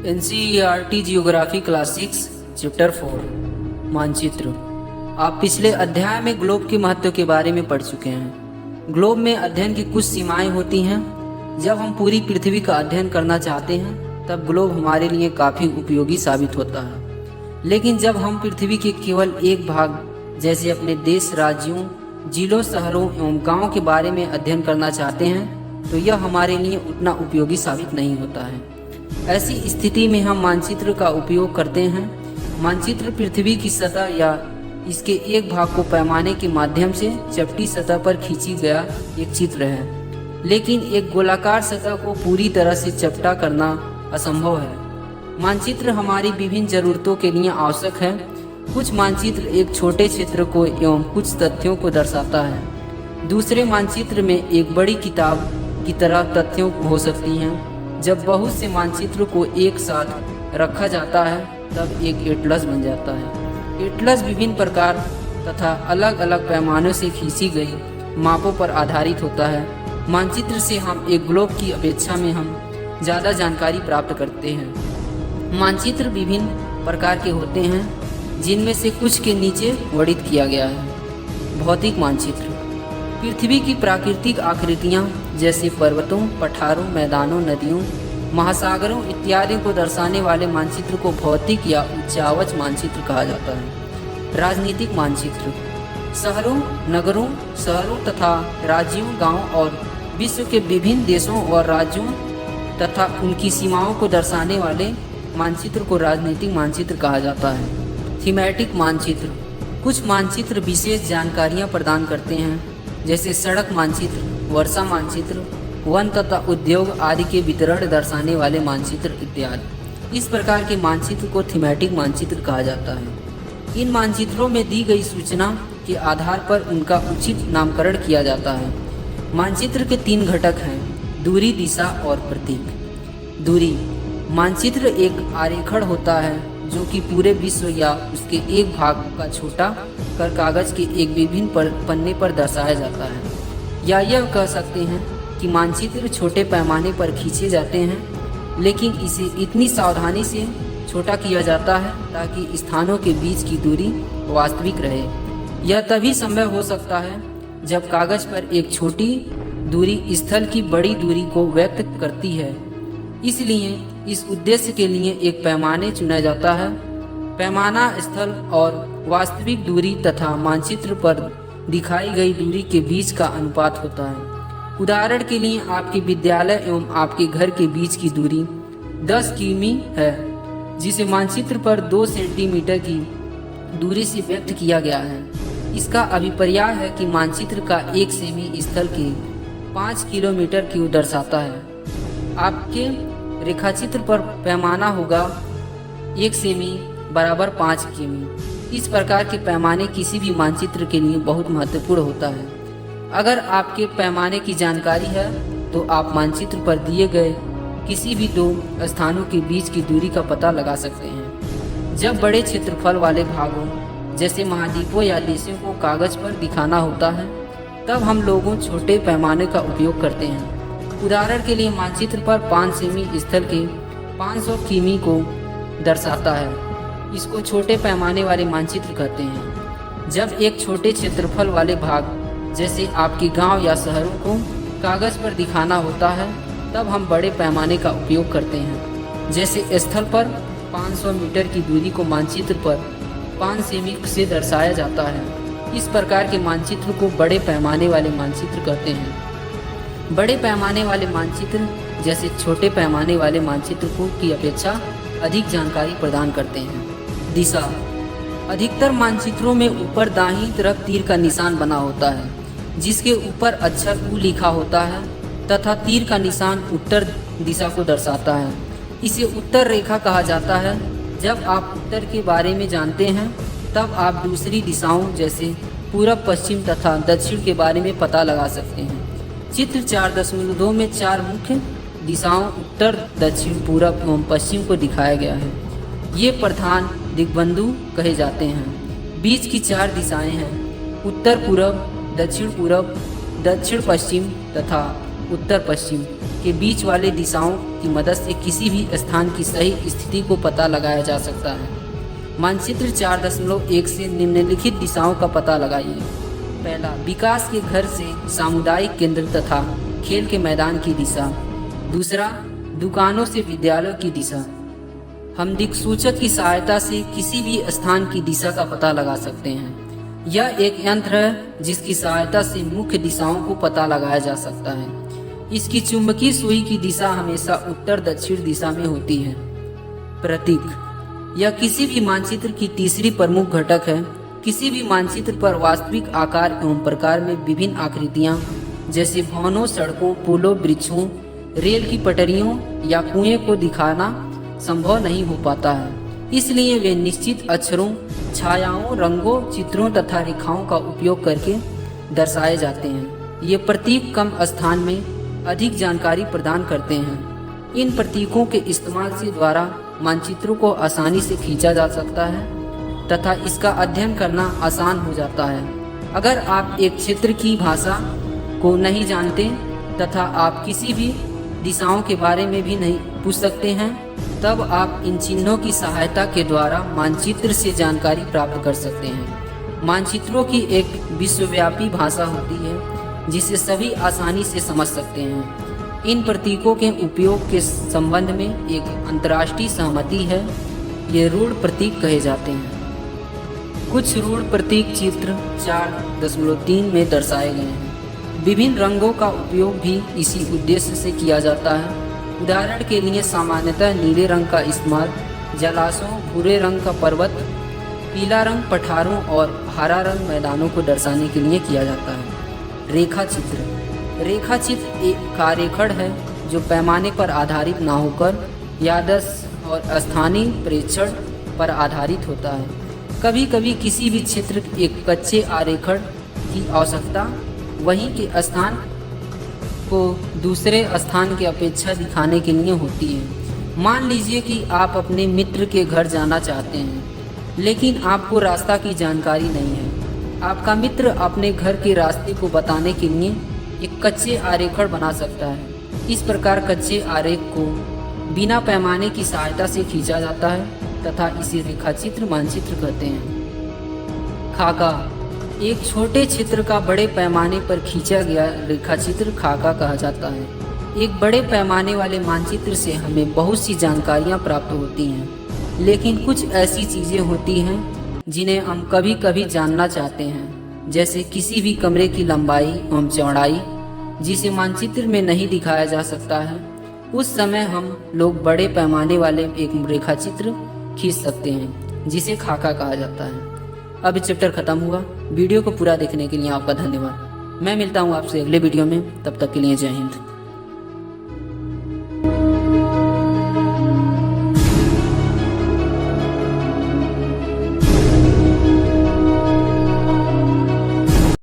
NCERT geography class 6 chapter 4 मानचित्र। आप पिछले अध्याय में ग्लोब के महत्व के बारे में पढ़ चुके हैं। ग्लोब में अध्ययन की कुछ सीमाएं होती हैं। जब हम पूरी पृथ्वी का अध्ययन करना चाहते हैं तब ग्लोब हमारे लिए काफ़ी उपयोगी साबित होता है। लेकिन जब हम पृथ्वी के केवल एक भाग जैसे अपने देश, राज्यों, जिलों, शहरों एवं गाँव के बारे में अध्ययन करना चाहते हैं तो यह हमारे लिए उतना उपयोगी साबित नहीं होता है। ऐसी स्थिति में हम मानचित्र का उपयोग करते हैं। मानचित्र पृथ्वी की सतह या इसके एक भाग को पैमाने के माध्यम से चपटी सतह पर खींची गया एक चित्र है, लेकिन एक गोलाकार सतह को पूरी तरह से चपटा करना असंभव है। मानचित्र हमारी विभिन्न जरूरतों के लिए आवश्यक है। कुछ मानचित्र एक छोटे क्षेत्र को एवं कुछ तथ्यों को दर्शाता है। दूसरे मानचित्र में एक बड़ी किताब की तरह तथ्यों हो सकती हैं। जब बहुत से मानचित्र को एक साथ रखा जाता है तब एक एटलस बन जाता है। एटलस विभिन्न प्रकार तथा अलग अलग पैमानों से खींची गई मापों पर आधारित होता है। मानचित्र से हम एक ग्लोब की अपेक्षा में हम ज़्यादा जानकारी प्राप्त करते हैं। मानचित्र विभिन्न प्रकार के होते हैं, जिनमें से कुछ के नीचे वर्णित किया गया है। भौतिक मानचित्र पृथ्वी की प्राकृतिक आकृतियाँ जैसे पर्वतों, पठारों, मैदानों, नदियों, महासागरों इत्यादि को दर्शाने वाले मानचित्र को भौतिक या उच्चावच मानचित्र कहा जाता है। राजनीतिक मानचित्र शहरों, नगरों, शहरों तथा राज्यों, गांवों और विश्व के विभिन्न देशों और राज्यों तथा उनकी सीमाओं को दर्शाने वाले मानचित्र को राजनीतिक मानचित्र कहा जाता है। थीमेटिक मानचित्र कुछ मानचित्र विशेष जानकारियाँ प्रदान करते हैं, जैसे सड़क मानचित्र, वर्षा मानचित्र, वन तथा उद्योग आदि के वितरण दर्शाने वाले मानचित्र इत्यादि। इस प्रकार के मानचित्र को थीमेटिक मानचित्र कहा जाता है। इन मानचित्रों में दी गई सूचना के आधार पर उनका उचित नामकरण किया जाता है। मानचित्र के 3 घटक हैं: दूरी, दिशा और प्रतीक। दूरी मानचित्र एक आरेखण होता है जो कि पूरे विश्व या उसके एक भाग का छोटा कर कागज के एक विभिन्न पन्ने पर दर्शाया जाता है। या यह कह सकते हैं कि मानचित्र छोटे पैमाने पर खींचे जाते हैं, लेकिन इसे इतनी सावधानी से छोटा किया जाता है ताकि स्थानों के बीच की दूरी वास्तविक रहे। यह तभी संभव हो सकता है जब कागज पर एक छोटी दूरी स्थल की बड़ी दूरी को व्यक्त करती है। इसलिए इस उद्देश्य के लिए एक पैमाने चुना जाता है। पैमाना स्थल और वास्तविक दूरी तथा मानचित्र पर दिखाई गई दूरी के बीच का अनुपात होता है। उदाहरण के लिए आपके विद्यालय एवं आपके घर के बीच की दूरी 10 किमी है, जिसे मानचित्र पर 2 सेंटीमीटर की दूरी से व्यक्त किया गया है। इसका अभिप्राय है कि मानचित्र का 1 सेमी स्थल के 5 किलोमीटर की दर्शाता है। आपके रेखाचित्र पर पैमाना होगा 1 सेमी बराबर 5 किमी। इस प्रकार के पैमाने किसी भी मानचित्र के लिए बहुत महत्वपूर्ण होता है। अगर आपके पैमाने की जानकारी है तो आप मानचित्र पर दिए गए किसी भी 2 स्थानों के बीच की दूरी का पता लगा सकते हैं। जब बड़े क्षेत्रफल वाले भागों जैसे महाद्वीपों या देशों को कागज पर दिखाना होता है तब हम लोगों छोटे पैमाने का उपयोग करते हैं। उदाहरण के लिए मानचित्र पर 5 सेमी स्थल के 500 किमी को दर्शाता है। इसको छोटे पैमाने वाले मानचित्र कहते हैं। जब एक छोटे क्षेत्रफल वाले भाग जैसे आपके गांव या शहरों को कागज पर दिखाना होता है तब हम बड़े पैमाने का उपयोग करते हैं। जैसे स्थल पर 500 मीटर की दूरी को मानचित्र पर 5 सेमी से दर्शाया जाता है। इस प्रकार के मानचित्र को बड़े पैमाने वाले मानचित्र कहते हैं। बड़े पैमाने वाले मानचित्र जैसे छोटे पैमाने वाले मानचित्र की अपेक्षा अधिक जानकारी प्रदान करते हैं। दिशा अधिकतर मानचित्रों में ऊपर दाहिनी तरफ तीर का निशान बना होता है, जिसके ऊपर अक्षर U लिखा होता है तथा तीर का निशान उत्तर दिशा को दर्शाता है। इसे उत्तर रेखा कहा जाता है। जब आप उत्तर के बारे में जानते हैं तब आप दूसरी दिशाओं जैसे पूरब, पश्चिम तथा दक्षिण के बारे में पता लगा सकते हैं। चित्र 4.2 में 4 मुख्य दिशाओं उत्तर, दक्षिण, पूरब एवं पश्चिम को दिखाया गया है। ये प्रधान दिग्बंधु कहे जाते हैं। बीच की 4 दिशाएं हैं: उत्तर पूरब, दक्षिण पूरब, दक्षिण पश्चिम तथा उत्तर पश्चिम। के बीच वाले दिशाओं की मदद से किसी भी स्थान की सही स्थिति को पता लगाया जा सकता है। मानचित्र 4.1 से निम्नलिखित दिशाओं का पता लगाइए। पहला, विकास के घर से सामुदायिक केंद्र तथा खेल के मैदान की दिशा। दूसरा, दुकानों से विद्यालयों की दिशा। हम दिक्सूचक की सहायता से किसी भी स्थान की दिशा का पता लगा सकते हैं। यह एक यंत्र है जिसकी सहायता से मुख्य दिशाओं को पता लगाया जा सकता है। इसकी चुंबकीय सुई की दिशा हमेशा उत्तर दक्षिण दिशा में होती है। प्रतीक, यह किसी भी मानचित्र की तीसरी प्रमुख घटक है। किसी भी मानचित्र पर वास्तविक आकार एवं प्रकार में विभिन्न आकृतियां जैसे भवनों, सड़कों, पुलों, वृक्षों, रेल की पटरियों या कुएं को दिखाना संभव नहीं हो पाता है। इसलिए वे निश्चित अक्षरों, छायाओं, रंगों, चित्रों तथा रेखाओं का उपयोग करके दर्शाए जाते हैं। ये प्रतीक कम स्थान में अधिक जानकारी प्रदान करते हैं। इन प्रतीकों के इस्तेमाल से द्वारा मानचित्रों को आसानी से खींचा जा सकता है तथा इसका अध्ययन करना आसान हो जाता है। अगर आप एक क्षेत्र की भाषा को नहीं जानते तथा आप किसी भी दिशाओं के बारे में भी नहीं पूछ सकते हैं, तब आप इन चिन्हों की सहायता के द्वारा मानचित्र से जानकारी प्राप्त कर सकते हैं। मानचित्रों की एक विश्वव्यापी भाषा होती है जिसे सभी आसानी से समझ सकते हैं। इन प्रतीकों के उपयोग के संबंध में एक अंतर्राष्ट्रीय सहमति है। ये रूढ़ प्रतीक कहे जाते हैं। कुछ रूढ़ प्रतीक चित्र 4.3 में दर्शाए गए हैं। विभिन्न रंगों का उपयोग भी इसी उद्देश्य से किया जाता है। उदाहरण के लिए सामान्यतः नीले रंग का इस्तेमाल जलाशयों, भूरे रंग का पर्वत, पीला रंग पठारों और हरा रंग मैदानों को दर्शाने के लिए किया जाता है। रेखा चित्र, रेखा चित्र एक कार्यखंड है जो पैमाने पर आधारित ना होकर यादस और स्थानीय प्रेक्षण पर आधारित होता है। कभी कभी किसी भी क्षेत्र एक कच्चे आरेखण की आवश्यकता वहीं के स्थान को दूसरे स्थान की अपेक्षा दिखाने के लिए होती है। मान लीजिए कि आप अपने मित्र के घर जाना चाहते हैं लेकिन आपको रास्ता की जानकारी नहीं है। आपका मित्र अपने घर के रास्ते को बताने के लिए एक कच्चे आरेखण बना सकता है। इस प्रकार कच्चे आरेख को बिना पैमाने की सहायता से खींचा जाता है तथा इसे रेखाचित्र मानचित्र कहते हैं। खाका, एक छोटे क्षेत्र का बड़े पैमाने पर खींचा गया रेखाचित्र खाका कहा जाता है। एक बड़े पैमाने वाले मानचित्र से हमें बहुत सी जानकारियां प्राप्त होती हैं, लेकिन कुछ ऐसी चीज़ें होती हैं जिन्हें हम कभी कभी जानना चाहते हैं, जैसे किसी भी कमरे की लंबाई एवं चौड़ाई जिसे मानचित्र में नहीं दिखाया जा सकता है। उस समय हम लोग बड़े पैमाने वाले एक रेखाचित्र खींच सकते हैं जिसे खाका कहा जाता है। अब चैप्टर खत्म हुआ। वीडियो को पूरा देखने के लिए आपका धन्यवाद। मैं मिलता हूँ आपसे अगले वीडियो में। तब तक के लिए जय हिंद।